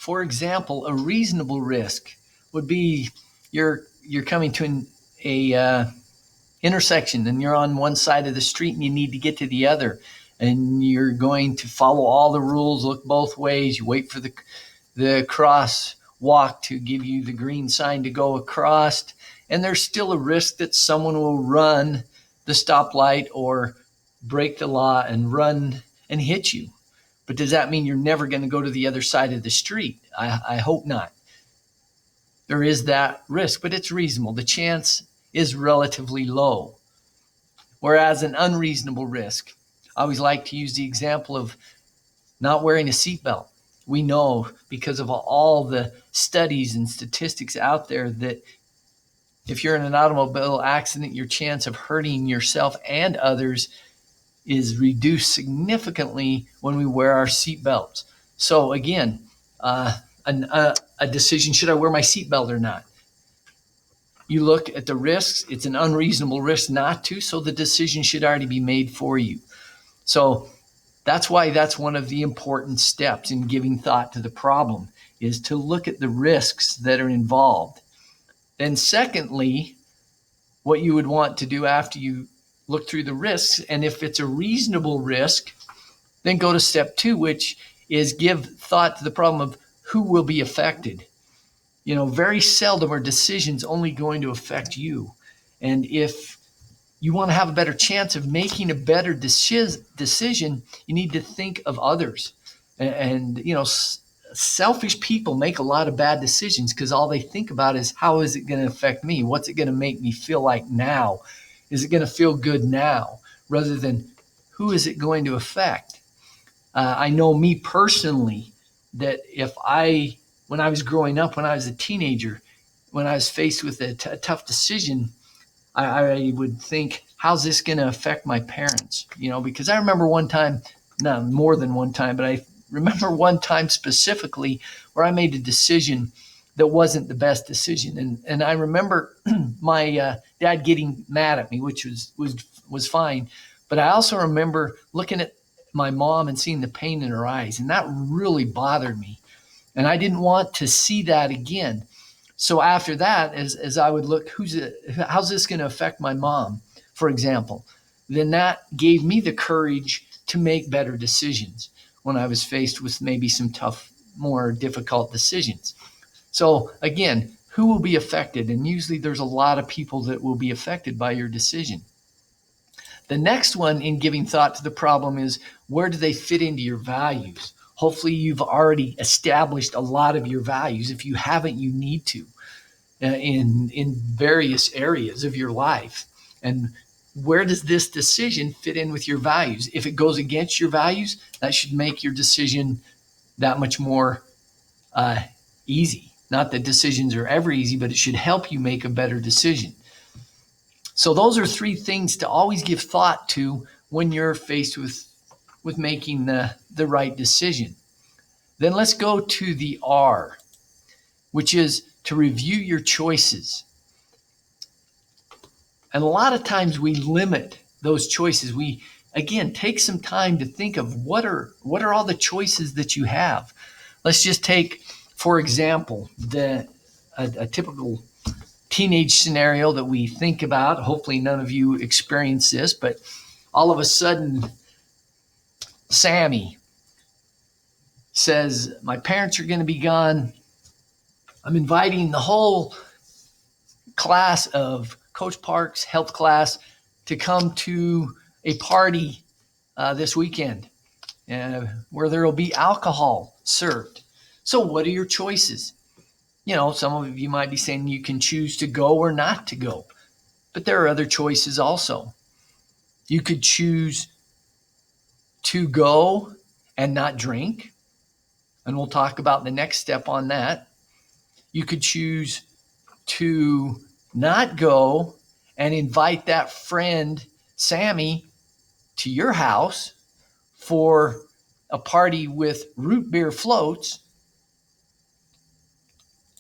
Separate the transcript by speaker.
Speaker 1: For example, a reasonable risk would be you're coming to a intersection and you're on one side of the street and you need to get to the other, and you're going to follow all the rules, look both ways. You wait for the crosswalk to give you the green sign to go across, and there's still a risk that someone will run the stoplight or break the law and run and hit you. But does that mean you're never going to go to the other side of the street? I hope not. There is that risk, but it's reasonable. The chance is relatively low. Whereas an unreasonable risk, I always like to use the example of not wearing a seatbelt. We know because of all the studies and statistics out there that if you're in an automobile accident, your chance of hurting yourself and others is reduced significantly when we wear our seatbelts. So again, a decision, should I wear my seatbelt or not? You look at the risks. It's an unreasonable risk not to, so the decision should already be made for you. So that's why that's one of the important steps in giving thought to the problem, is to look at the risks that are involved. Then secondly, what you would want to do after you look through the risks, and if it's a reasonable risk, then go to step 2, which is give thought to the problem of who will be affected. Very seldom are decisions only going to affect you. And if you want to have a better chance of making a better decision, you need to think of others. And selfish people make a lot of bad decisions because all they think about is, how is it going to affect me? What's it going to make me feel like now? Is it going to feel good now? Rather than, who is it going to affect? I know me personally that when I was growing up, when I was a teenager, when I was faced with a tough decision, I would think, how's this going to affect my parents? Because I remember one time, no, more than one time, but I remember one time specifically where I made a decision that wasn't the best decision. And I remember my dad getting mad at me, which was fine. But I also remember looking at my mom and seeing the pain in her eyes, and that really bothered me. And I didn't want to see that again. So after that, as I would look, how's this going to affect my mom, for example, then that gave me the courage to make better decisions when I was faced with maybe some tough, more difficult decisions. So again, who will be affected? And usually there's a lot of people that will be affected by your decision. The next one in giving thought to the problem is, where do they fit into your values? Hopefully you've already established a lot of your values. If you haven't, you need to in various areas of your life. And where does this decision fit in with your values? If it goes against your values, that should make your decision that much more easy. Not that decisions are ever easy, but it should help you make a better decision. So those are 3 things to always give thought to when you're faced with making the right decision. Then let's go to the R, which is to review your choices. And a lot of times we limit those choices. We, again, take some time to think of what are all the choices that you have. Let's just take, for example, a typical teenage scenario that we think about. Hopefully none of you experience this, but all of a sudden, Sammy says, my parents are going to be gone. I'm inviting the whole class of Coach Park's health class to come to a party this weekend where there will be alcohol served. So what are your choices? Some of you might be saying you can choose to go or not to go, but there are other choices also. You could choose to go and not drink, and we'll talk about the next step on that. You could choose to not go and invite that friend, Sammy, to your house for a party with root beer floats,